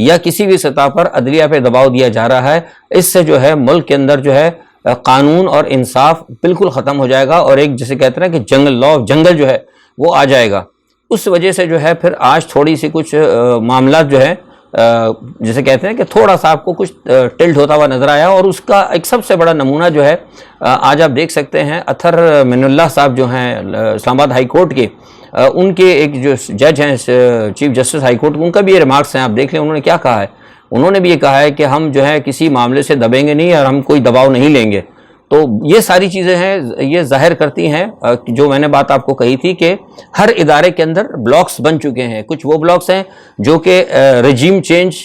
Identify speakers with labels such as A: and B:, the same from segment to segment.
A: یا کسی بھی سطح پر عدلیہ پہ دباؤ دیا جا رہا ہے، اس سے جو ہے ملک کے اندر جو ہے قانون اور انصاف بالکل ختم ہو جائے گا، اور ایک جسے کہتے ہیں کہ جنگل جو ہے وہ آ جائے گا۔ اس وجہ سے جو ہے پھر آج تھوڑی سی کچھ معاملات جو ہے جسے کہتے ہیں کہ تھوڑا سا آپ کو کچھ ٹلٹ ہوتا ہوا نظر آیا، اور اس کا ایک سب سے بڑا نمونہ جو ہے آج آپ دیکھ سکتے ہیں اطہر من اللہ صاحب جو ہیں اسلام آباد ہائی کورٹ کے، ان کے ایک جو جج ہیں چیف جسٹس ہائی کورٹ، ان کا بھی یہ ریمارکس ہیں، آپ دیکھ لیں انہوں نے کیا کہا ہے۔ انہوں نے بھی یہ کہا ہے کہ ہم جو ہے کسی معاملے سے دبیں گے نہیں اور ہم کوئی دباؤ نہیں لیں گے۔ تو یہ ساری چیزیں ہیں، یہ ظاہر کرتی ہیں جو میں نے بات آپ کو کہی تھی کہ ہر ادارے کے اندر بلاکس بن چکے ہیں۔ کچھ وہ بلاکس ہیں جو کہ رجیم چینج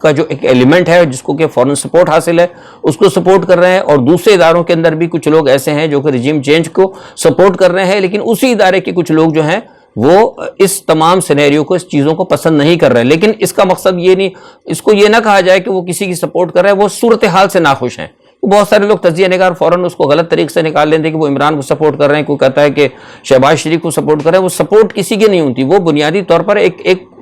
A: کا جو ایک ایلیمنٹ ہے جس کو کہ فوراً سپورٹ حاصل ہے اس کو سپورٹ کر رہے ہیں، اور دوسرے اداروں کے اندر بھی کچھ لوگ ایسے ہیں جو کہ رجیم چینج کو سپورٹ کر رہے ہیں، لیکن اسی ادارے کے کچھ لوگ جو ہیں وہ اس تمام سینیریو کو، اس چیزوں کو پسند نہیں کر رہے۔ لیکن اس کا مقصد یہ نہیں، اس کو یہ نہ کہا جائے کہ وہ کسی کی سپورٹ کر رہے ہیں، وہ صورتحال سے ناخوش ہیں۔ بہت سارے لوگ تجزیہ نگار فوراً اس کو غلط طریقے سے نکال لیتے ہیں کہ وہ عمران کو سپورٹ کر رہے ہیں، کوئی کہتا ہے کہ شہباز شریف کو سپورٹ کر رہے ہیں۔ وہ سپورٹ کسی کی نہیں ہوتی، وہ بنیادی طور پر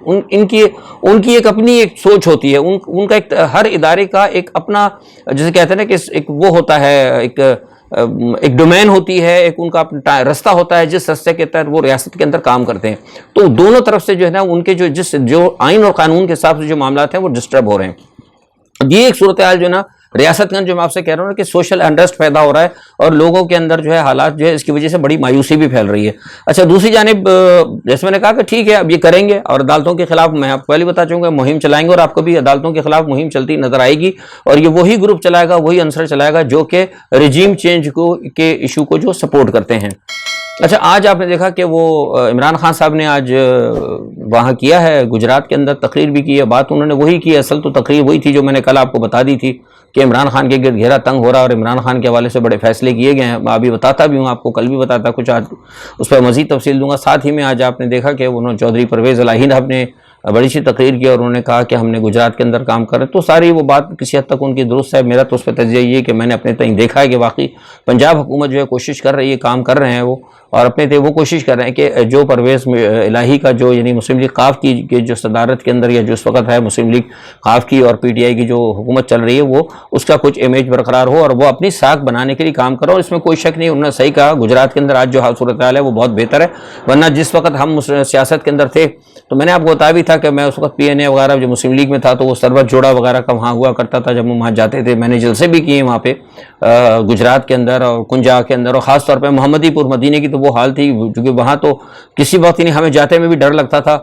A: ان کی ایک اپنی ایک سوچ ہوتی ہے، ان کا ایک ہر ادارے کا ایک اپنا جسے کہتے ہیں نا کہ ایک وہ ہوتا ہے، ایک ڈومین ہوتی ہے، ایک ان کا اپنا رستہ ہوتا ہے جس رستے کے تحت وہ ریاست کے اندر کام کرتے ہیں۔ تو دونوں طرف سے جو ہے نا ان کے جو آئین اور قانون کے حساب سے جو معاملات ہیں وہ ڈسٹرب ہو رہے ہیں۔ یہ ایک صورتحال جو ہے نا ریاست کے اندر جو میں آپ سے کہہ رہا ہوں کہ سوشل انرسٹ پیدا ہو رہا ہے، اور لوگوں کے اندر جو ہے حالات جو ہے اس کی وجہ سے بڑی مایوسی بھی پھیل رہی ہے۔ اچھا، دوسری جانب جیسے میں نے کہا کہ ٹھیک ہے اب یہ کریں گے، اور عدالتوں کے خلاف میں آپ کو پہلے بتا چاہوں گا مہم چلائیں گے، اور آپ کو بھی عدالتوں کے خلاف مہم چلتی نظر آئے گی، اور یہ وہی گروپ چلائے گا، وہی عنصر چلائے گا جو کہ رجیم چینج کے ایشو کو جو سپورٹ کرتے ہیں۔ اچھا، آج آپ نے دیکھا کہ وہ عمران خان صاحب نے آج وہاں کیا ہے گجرات کے اندر، تقریر بھی کی ہے، بات انہوں نے وہی کی، اصل تو تقریر وہی تھی جو میں نے کل آپ کو بتا دی تھی کہ عمران خان کے گرد گھیرا تنگ ہو رہا، اور عمران خان کے حوالے سے بڑے فیصلے کیے گئے ہیں۔ میں ابھی بتاتا بھی ہوں آپ کو، کل بھی بتاتا کچھ، آج اس پر مزید تفصیل دوں گا۔ ساتھ ہی میں آج آپ نے دیکھا کہ انہوں چودھری پرویز الہی صاحب نے بڑی سی تقریر کی، اور انہوں نے کہا کہ ہم نے گجرات کے اندر کام کر رہے، تو ساری وہ بات کسی حد تک ان کی درست ہے۔ میرا تو اس پہ تجزیہ یہ ہے کہ میں نے اپنے تئیں دیکھا ہے کہ واقعی پنجاب حکومت جو ہے کوشش کر رہی ہے، کام کر رہے ہیں وہ، اور اپنے تئیں وہ کوشش کر رہے ہیں کہ جو پرویز الہی کا جو یعنی مسلم لیگ قاف کی جو صدارت کے اندر یا جو اس وقت ہے مسلم لیگ قاف کی اور پی ٹی آئی کی جو حکومت چل رہی ہے، وہ اس کا کچھ امیج برقرار ہو اور وہ اپنی ساکھ بنانے کے لیے کام کرو، اور اس میں کوئی شک نہیں۔ انہوں نے صحیح کہا، گجرات کے اندر آج جو صورتحال ہے وہ بہت بہتر ہے، ورنہ جس وقت ہم سیاست کے اندر تھے تو میں نے آپ کو بتایا بھی تھا کہ میں اس وقت پی این اے وغیرہ جو مسلم لیگ میں تھا تو وہ سربت جوڑا وغیرہ کا وہاں ہوا کرتا تھا، جب ہم وہاں جاتے تھے، میں نے جلسے بھی کیے وہاں پہ گجرات کے اندر اور کنجا کے اندر، اور خاص طور پہ محمدی پور مدینے کی تو وہ حال تھی، کیونکہ وہاں تو کسی وقت نہیں ہمیں جاتے میں بھی ڈر لگتا تھا،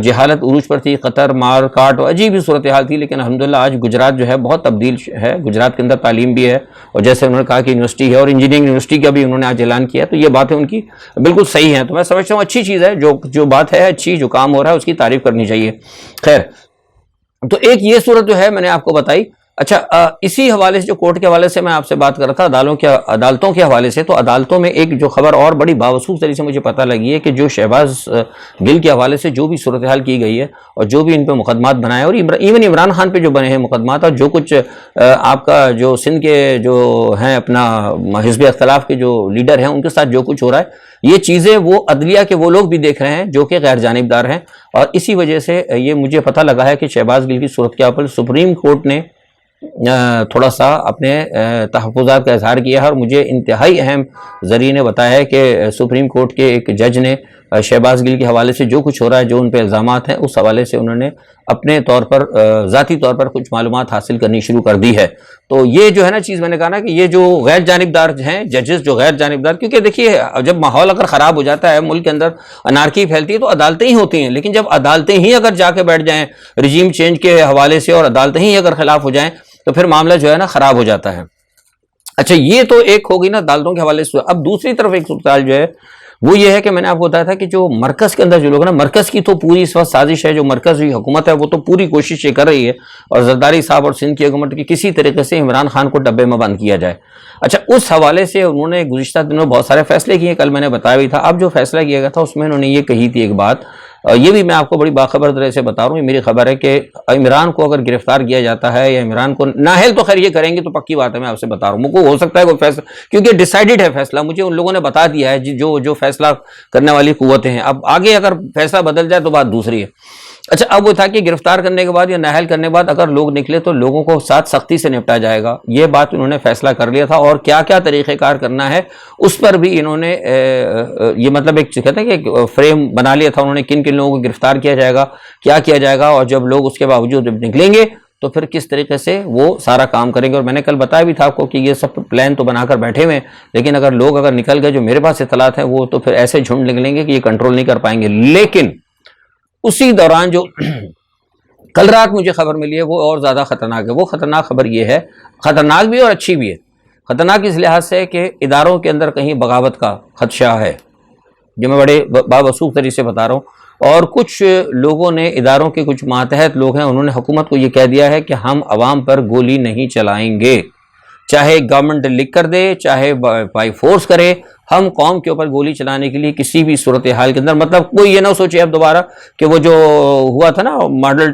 A: جہالت عروج پر تھی، قطر مار کاٹ عجیب ہی صورتحال تھی۔ لیکن الحمدللہ آج گجرات جو ہے بہت تبدیل ہے، گجرات کے اندر تعلیم بھی ہے، اور جیسے انہوں نے کہا کہ یونیورسٹی ہے، اور انجینئرنگ یونیورسٹی کا بھی انہوں نے آج اعلان کیا، تو یہ باتیں ان کی بالکل صحیح ہیں۔ تو میں سمجھتا ہوں اچھی چیز ہے، جو بات ہے اچھی، جو کام ہو رہا ہے اس کی تعریف کرنی چاہیے۔ خیر، تو ایک یہ صورت جو ہے میں نے آپ کو بتائی۔ اچھا، اسی حوالے سے جو کورٹ کے حوالے سے میں آپ سے بات کر رہا تھا عدالتوں کے حوالے سے، تو عدالتوں میں ایک جو خبر اور بڑی باوسوخ طریقے سے مجھے پتہ لگی ہے کہ جو شہباز گل کے حوالے سے جو بھی صورتحال کی گئی ہے اور جو بھی ان پہ مقدمات بنائے، اور ایون عمران خان پہ جو بنے ہیں مقدمات، اور جو کچھ آپ کا جو سندھ کے جو ہیں اپنا حزب اختلاف کے جو لیڈر ہیں ان کے ساتھ جو کچھ ہو رہا ہے، یہ چیزیں وہ عدلیہ کے وہ لوگ بھی دیکھ رہے ہیں جو کہ غیر جانبدار ہیں، اور اسی وجہ سے یہ مجھے پتہ لگا ہے کہ شہباز گل کی صورت کے پر سپریم کورٹ نے تھوڑا سا اپنے تحفظات کا اظہار کیا ہے، اور مجھے انتہائی اہم ذریعے نے بتایا ہے کہ سپریم کورٹ کے ایک جج نے شہباز گل کے حوالے سے جو کچھ ہو رہا ہے، جو ان پہ الزامات ہیں، اس حوالے سے انہوں نے اپنے طور پر ذاتی طور پر کچھ معلومات حاصل کرنی شروع کر دی ہے۔ تو یہ جو ہے نا چیز میں نے کہا نا کہ یہ جو غیر جانبدار ہیں ججز، جو غیر جانبدار، کیونکہ دیکھیے جب ماحول اگر خراب ہو جاتا ہے، ملک کے اندر انارکی پھیلتی ہے، تو عدالتیں ہی ہوتی ہیں، لیکن جب عدالتیں ہی اگر جا کے بیٹھ جائیں رجیم چینج کے حوالے سے، اور عدالتیں ہی اگر خلاف ہو جائیں، تو پھر معاملہ جو ہے نا خراب ہو جاتا ہے۔ اچھا، یہ تو ایک ہوگی نا عدالتوں کے حوالے سے۔ اب دوسری طرف ایک صورتحال جو ہے وہ یہ ہے کہ میں نے آپ کو بتایا تھا کہ جو مرکز کے اندر جو لوگ ہیں نا، مرکز کی تو پوری اس وقت سازش ہے، جو مرکزی حکومت ہے وہ تو پوری کوشش یہ کر رہی ہے، اور زرداری صاحب اور سندھ کی حکومت کی کسی طریقے سے عمران خان کو ڈبے میں بند کیا جائے۔ اچھا، اس حوالے سے انہوں نے گزشتہ دنوں بہت سارے فیصلے کیے، کل میں نے بتایا بھی تھا۔ اب جو فیصلہ کیا گیا تھا اس میں انہوں نے یہ کہی تھی ایک بات، یہ بھی میں آپ کو بڑی باخبر طرح سے بتا رہا ہوں، یہ میری خبر ہے کہ عمران کو اگر گرفتار کیا جاتا ہے، یا عمران کو نااہل تو خیر یہ کریں گے تو پکی بات ہے، میں آپ سے بتا رہا ہوں، مجھ کو ہو سکتا ہے کوئی فیصلہ، کیونکہ ڈیسائیڈڈ ہے فیصلہ، مجھے ان لوگوں نے بتا دیا ہے جو فیصلہ کرنے والی قوتیں ہیں۔ اب آگے اگر فیصلہ بدل جائے تو بات دوسری ہے۔ اچھا اب وہ تھا کہ گرفتار کرنے کے بعد یا نااہل کرنے کے بعد اگر لوگ نکلے تو لوگوں کو ساتھ سختی سے نپٹا جائے گا، یہ بات انہوں نے فیصلہ کر لیا تھا، اور کیا کیا طریقہ کار کرنا ہے اس پر بھی انہوں نے یہ مطلب ایک کہتے ہیں کہ فریم بنا لیا تھا انہوں نے، کن کن لوگوں کو گرفتار کیا جائے گا، کیا کیا جائے گا، اور جب لوگ اس کے باوجود جب نکلیں گے تو پھر کس طریقے سے وہ سارا کام کریں گے۔ اور میں نے کل بتایا بھی تھا آپ کو کہ یہ سب پلان تو بنا کر بیٹھے ہوئے ہیں، لیکن اگر لوگ اگر نکل گئے جو میرے پاس اطلاعات ہیں وہ تو پھر ایسے جھنڈ نکلیں گے کہ یہ کنٹرول نہیں کر پائیں گے۔ لیکن اسی دوران جو کل رات مجھے خبر ملی ہے وہ اور زیادہ خطرناک ہے۔ وہ خطرناک خبر یہ ہے، خطرناک بھی اور اچھی بھی ہے۔ خطرناک اس لحاظ سے کہ اداروں کے اندر کہیں بغاوت کا خدشہ ہے، جو میں بڑے باوسوخ طریقے سے بتا رہا ہوں، اور کچھ لوگوں نے، اداروں کے کچھ ماتحت لوگ ہیں، انہوں نے حکومت کو یہ کہہ دیا ہے کہ ہم عوام پر گولی نہیں چلائیں گے، چاہے گورنمنٹ لکھ کر دے چاہے بائی فورس کرے، ہم قوم کے اوپر گولی چلانے کے لیے کسی بھی صورتحال کے اندر، مطلب کوئی یہ نہ سوچے اب دوبارہ کہ وہ جو ہوا تھا نا ماڈل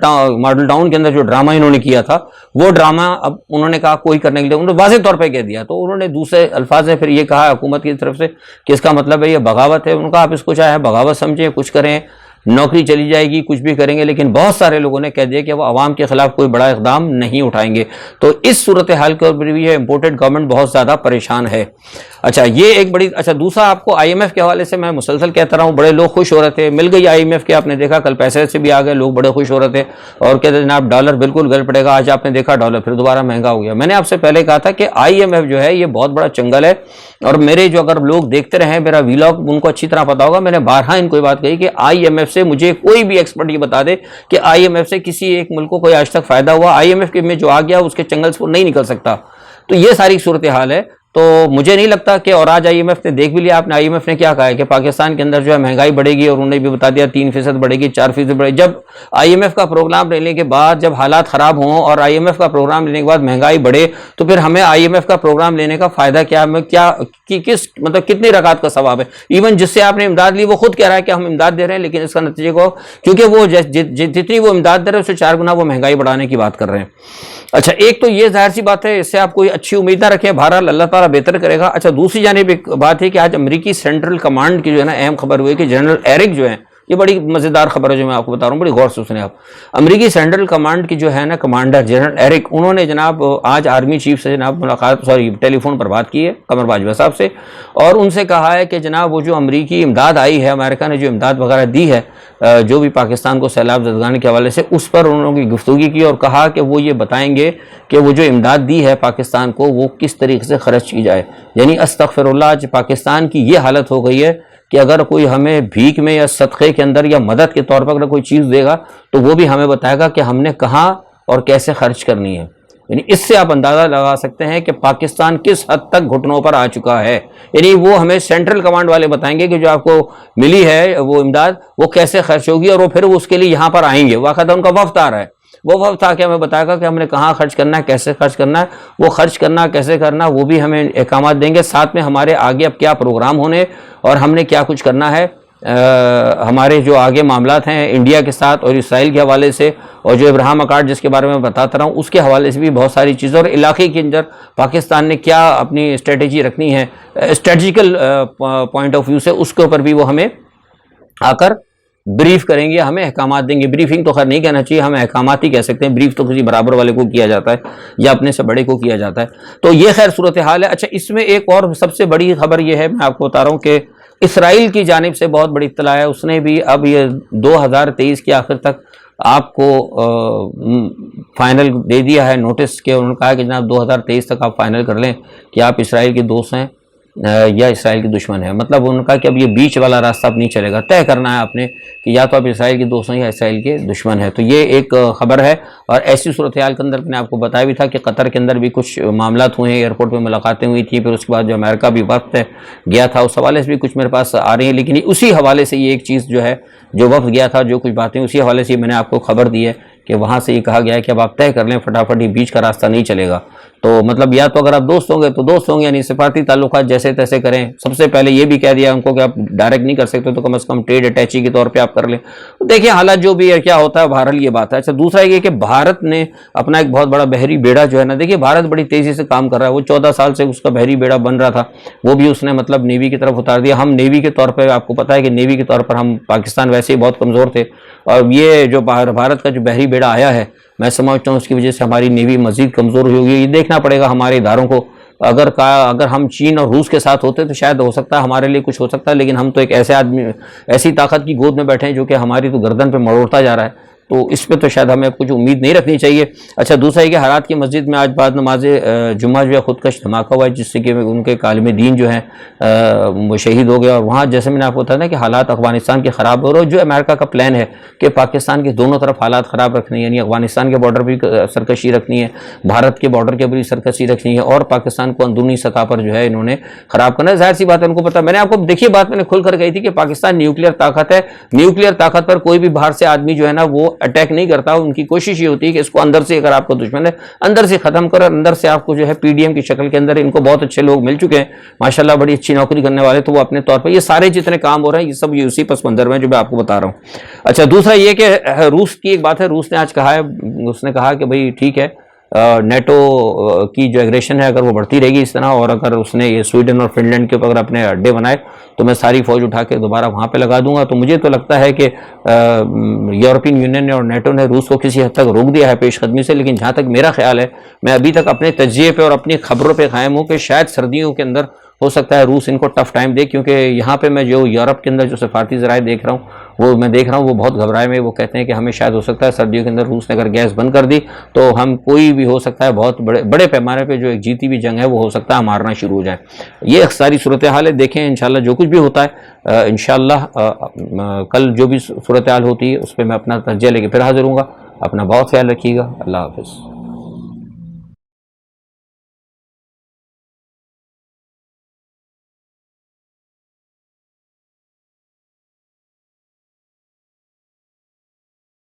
A: ٹاؤن کے اندر جو ڈرامہ انہوں نے کیا تھا، وہ ڈرامہ اب انہوں نے کہا کوئی کرنے کے لیے، انہوں نے واضح طور پہ کہہ دیا، تو انہوں نے دوسرے الفاظ میں پھر یہ کہا حکومت کی طرف سے کہ اس کا مطلب ہے یہ بغاوت ہے۔ انہوں نے کہا آپ اس کو چاہے بغاوت سمجھیں، کچھ کریں، نوکری چلی جائے گی، کچھ بھی کریں گے، لیکن بہت سارے لوگوں نے کہہ دیا کہ وہ عوام کے خلاف کوئی بڑا اقدام نہیں اٹھائیں گے۔ تو اس صورتحال کے اوپر بھی یہ امپورٹڈ گورنمنٹ بہت زیادہ پریشان ہے۔ اچھا یہ ایک بڑی، اچھا دوسرا آپ کو آئی ایم ایف کے حوالے سے میں مسلسل کہتا رہا ہوں، بڑے لوگ خوش ہو رہے تھے، مل گئی آئی ایم ایف کے، آپ نے دیکھا کل پیسے سے بھی آ گئے، لوگ بڑے خوش ہو رہے تھے اور کہتے جناب ڈالر بالکل گل پڑے گا۔ آج آپ نے دیکھا ڈالر پھر دوبارہ مہنگا ہو گیا۔ میں نے آپ سے پہلے کہا تھا کہ آئی ایم ایف جو ہے یہ بہت بڑا چنگل ہے، اور میرے جو اگر لوگ دیکھتے رہے میرا ویلاگ ان کو اچھی طرح پتا ہوگا، میں نے بارہا ان کو یہ بات کہی کہ آئی ایم ایف سے مجھے کوئی بھی ایکسپرٹ یہ بتا دے کہ آئی ایم ایف سے کسی ایک ملک کو کوئی آج تک فائدہ ہوا، آئی ایم ایف کے میں جو آ گیا اس کے چنگل سے وہ نہیں نکل سکتا۔ تو یہ ساری صورتحال ہے، تو مجھے نہیں لگتا کہ، اور آج آئی ایم ایف نے دیکھ بھی لیا، آپ نے آئی ایم ایف نے کیا کہا ہے کہ پاکستان کے اندر جو ہے مہنگائی بڑھے گی، اور انہوں نے بھی بتا دیا 3% بڑھے گی، 4% بڑھے گی۔ جب آئی ایم ایف کا پروگرام لینے کے بعد جب حالات خراب ہوں اور آئی ایم ایف کا پروگرام لینے کے بعد مہنگائی بڑھے تو پھر ہمیں آئی ایم ایف کا پروگرام لینے کا فائدہ کیا، ہمیں کیا کس مطلب کتنی رکعت کا ثواب ہے؟ ایون جس سے آپ نے امداد لی وہ خود کہہ رہا ہے کہ ہم امداد دے رہے ہیں، لیکن اس کا نتیجے کو، کیونکہ وہ جتنی وہ امداد دے رہے ہیں اس سے 4 گنا وہ مہنگائی بڑھانے کی بات کر رہے ہیں۔ اچھا ایک تو یہ ظاہر سی بات ہے، اس سے آپ کوئی اچھی امید نہ رکھیں، بہرحال اللہ تعالیٰ بہتر کرے گا۔ اچھا دوسری جانب ایک بات ہے کہ آج امریکی سینٹرل کمانڈ کی جو ہے نا اہم خبر ہوئی کہ جنرل ایرک جو ہیں، یہ بڑی مزیدار خبر ہے جو میں آپ کو بتا رہا ہوں، بڑی غور سے سنیں آپ۔ امریکی سینٹرل کمانڈ کی جو ہے نا کمانڈر جنرل ایرک، انہوں نے جناب آج آرمی چیف سے جناب ملاقات، ٹیلی فون پر بات کی ہے قمر باجوہ صاحب سے، اور ان سے کہا ہے کہ جناب وہ جو امریکی امداد آئی ہے، امریکہ نے جو امداد وغیرہ دی ہے جو بھی پاکستان کو سیلاب زدگان کے حوالے سے، اس پر انہوں نے گفتگو کی اور کہا کہ وہ یہ بتائیں گے کہ وہ جو امداد دی ہے پاکستان کو وہ کس طریقے سے خرچ کی جائے۔ یعنی استغفر اللہ، آج پاکستان کی یہ حالت ہو گئی ہے کہ اگر کوئی ہمیں بھیک میں یا صدقے کے اندر یا مدد کے طور پر اگر کوئی چیز دے گا تو وہ بھی ہمیں بتائے گا کہ ہم نے کہاں اور کیسے خرچ کرنی ہے۔ یعنی اس سے آپ اندازہ لگا سکتے ہیں کہ پاکستان کس حد تک گھٹنوں پر آ چکا ہے۔ یعنی وہ ہمیں سینٹرل کمانڈ والے بتائیں گے کہ جو آپ کو ملی ہے وہ امداد وہ کیسے خرچ ہوگی، اور وہ پھر اس کے لیے یہاں پر آئیں گے، واقعہ ان کا وفد آ رہا ہے، وہ وقت آ کے ہمیں بتائے گا کہ ہم نے کہاں خرچ کرنا ہے، کیسے خرچ کرنا ہے، وہ خرچ کرنا کیسے کرنا، وہ بھی ہمیں احکامات دیں گے، ساتھ میں ہمارے آگے اب کیا پروگرام ہونے اور ہم نے کیا کچھ کرنا ہے، ہمارے جو آگے معاملات ہیں انڈیا کے ساتھ اور اسرائیل کے حوالے سے، اور جو ابراہیم اکارڈ جس کے بارے میں بتاتا رہا ہوں اس کے حوالے سے بھی بہت ساری چیزیں، اور علاقے کے اندر پاکستان نے کیا اپنی اسٹریٹجی رکھنی ہے اسٹریٹجیکل پوائنٹ آف ویو سے، اس کے اوپر بھی وہ ہمیں آ کر بریف کریں گے، ہمیں احکامات دیں گے۔ بریفنگ تو خیر نہیں کہنا چاہیے، ہمیں احکامات ہی کہہ سکتے ہیں، بریف تو کسی برابر والے کو کیا جاتا ہے یا اپنے سے بڑے کو کیا جاتا ہے۔ تو یہ خیر صورتحال ہے۔ اچھا اس میں ایک اور سب سے بڑی خبر یہ ہے، میں آپ کو بتا رہا ہوں کہ اسرائیل کی جانب سے بہت بڑی اطلاع ہے، اس نے بھی اب یہ 2023 کے آخر تک آپ کو فائنل دے دیا ہے نوٹس کے، انہوں نے کہا کہ جناب 2023 تک آپ فائنل کر لیں کہ آپ اسرائیل کے دوست ہیں یا اسرائیل کے دشمن ہیں۔ مطلب انہوں نے کہا کہ اب یہ بیچ والا راستہ اب نہیں چلے گا، طے کرنا ہے آپ نے کہ یا تو آپ اسرائیل کے دوست ہیں یا اسرائیل کے دشمن ہیں۔ تو یہ ایک خبر ہے، اور ایسی صورتحال کے اندر میں نے آپ کو بتایا بھی تھا کہ قطر کے اندر بھی کچھ معاملات ہوئے ہیں، ایئرپورٹ پہ ملاقاتیں ہوئی تھیں، پھر اس کے بعد جو امریکہ بھی وفد گیا تھا اس حوالے سے بھی کچھ میرے پاس آ رہی ہیں، لیکن اسی حوالے سے یہ ایک چیز جو ہے جو وفد گیا تھا، جو کچھ باتیں اسی حوالے سے میں نے آپ کو خبر دی ہے کہ وہاں سے یہ کہا گیا ہے کہ اب آپ طے کر لیں فٹافٹ، یہ بیچ کا راستہ نہیں چلے گا. تو مطلب یا تو اگر آپ دوست ہوں گے تو دوست ہوں گے، یعنی سفارتی تعلقات جیسے تیسے کریں. سب سے پہلے یہ بھی کہہ دیا ان کو کہ آپ ڈائریکٹ نہیں کر سکتے تو کم از کم ٹریڈ اٹیچی کے طور پہ آپ کر لیں. دیکھیں حالات جو بھی ہے کیا ہوتا ہے، بہرحال یہ بات ہے. اچھا دوسرا یہ کہ بھارت نے اپنا ایک بہت بڑا بحری بیڑا جو ہے نا، دیکھیے بھارت بڑی تیزی سے کام کر رہا ہے. وہ 14 سال سے اس کا بحری بیڑا بن رہا تھا، وہ بھی اس نے مطلب نیوی کی طرف اتار دیا. ہم نیوی کے طور پہ آپ کو پتا ہے کہ نیوی کے طور پر ہم پاکستان ویسے ہی بہت کمزور تھے، اور یہ جو بھارت کا جو بحری بیڑا آیا ہے، میں سمجھتا ہوں اس کی وجہ سے ہماری نیوی مزید کمزور ہوئی ہوگی. یہ دیکھنا پڑے گا ہمارے اداروں کو. اگر ہم چین اور روس کے ساتھ ہوتے تو شاید ہو سکتا ہے ہمارے لیے کچھ ہو سکتا ہے، لیکن ہم تو ایک ایسی طاقت کی گود میں بیٹھے ہیں جو کہ ہماری تو گردن پہ مڑوڑتا جا رہا ہے، تو اس پہ تو شاید ہمیں کچھ امید نہیں رکھنی چاہیے. اچھا دوسرا یہ کہ حالات کی مسجد میں آج بعد نماز جمعہ جو ہے خودکش دھماکہ ہوا ہے، جس سے کہ ان کے عالم دین جو ہیں وہ شہید ہو گئے. اور وہاں جیسے میں نے آپ کو بتایا نا کہ حالات افغانستان کے خراب ہو رہے ہیں. جو امریکہ کا پلان ہے کہ پاکستان کے دونوں طرف حالات خراب رکھنے، یعنی افغانستان کے بارڈر بھی سرکشی رکھنی ہے، بھارت کے بارڈر کے بھی سرکشی رکھنی ہے، اور پاکستان کو اندرونی سطح پر جو ہے انہوں نے خراب کرنا ہے. ظاہر سی بات ہے ان کو پتا. میں نے آپ کو دیکھیے بات میں نے کھل کر کہی تھی کہ پاکستان نیوکلیئر طاقت ہے. نیوکلیئر طاقت پر کوئی بھی باہر سے آدمی جو ہے نا وہ اٹیک نہیں کرتا. ان کی کوشش یہ ہوتی ہے کہ اس کو اندر سے، اگر آپ کو دشمن ہے اندر سے ختم کرو، اندر سے آپ کو جو ہے پی ڈی ایم کی شکل کے اندر. ان کو بہت اچھے لوگ مل چکے ہیں ماشاءاللہ، بڑی اچھی نوکری کرنے والے، تو وہ اپنے طور پر یہ سارے جتنے کام ہو رہے ہیں یہ سب یہ اسی پس منظر میں جو میں آپ کو بتا رہا ہوں. اچھا دوسرا یہ کہ روس کی ایک بات ہے. روس نے آج کہا ہے، اس نے کہا کہ بھئی ٹھیک ہے نیٹو کی جو ایگریشن ہے اگر وہ بڑھتی رہے گی اس طرح، اور اگر اس نے یہ سویڈن اور فن لینڈ کے اوپر اپنے اڈے بنائے تو میں ساری فوج اٹھا کے دوبارہ وہاں پہ لگا دوں گا. تو مجھے تو لگتا ہے کہ یورپین یونین نے اور نیٹو نے روس کو کسی حد تک روک دیا ہے پیش قدمی سے. لیکن جہاں تک میرا خیال ہے، میں ابھی تک اپنے تجزیے پہ اور اپنی خبروں پہ قائم ہوں کہ شاید سردیوں کے اندر ہو سکتا ہے روس ان کو ٹف ٹائم دے. کیونکہ یہاں پہ میں جو یورپ کے اندر جو سفارتی ذرائع دیکھ رہا ہوں وہ بہت گھبرائے میں. وہ کہتے ہیں کہ ہمیں شاید ہو سکتا ہے سردیوں کے اندر روس نے اگر گیس بند کر دی تو ہم کوئی بھی ہو سکتا ہے بہت بڑے پیمانے پہ جو ایک جیتی ہوئی جنگ ہے وہ ہو سکتا ہے مارنا شروع ہو جائے. یہ ساری صورتحال ہے. دیکھیں انشاءاللہ جو کچھ بھی ہوتا ہے انشاءاللہ کل جو بھی صورتحال ہوتی ہے اس پہ میں اپنا تجزیہ لے کے پھر حاضر ہوں گا. اپنا بہت خیال رکھیے گا. اللہ حافظ.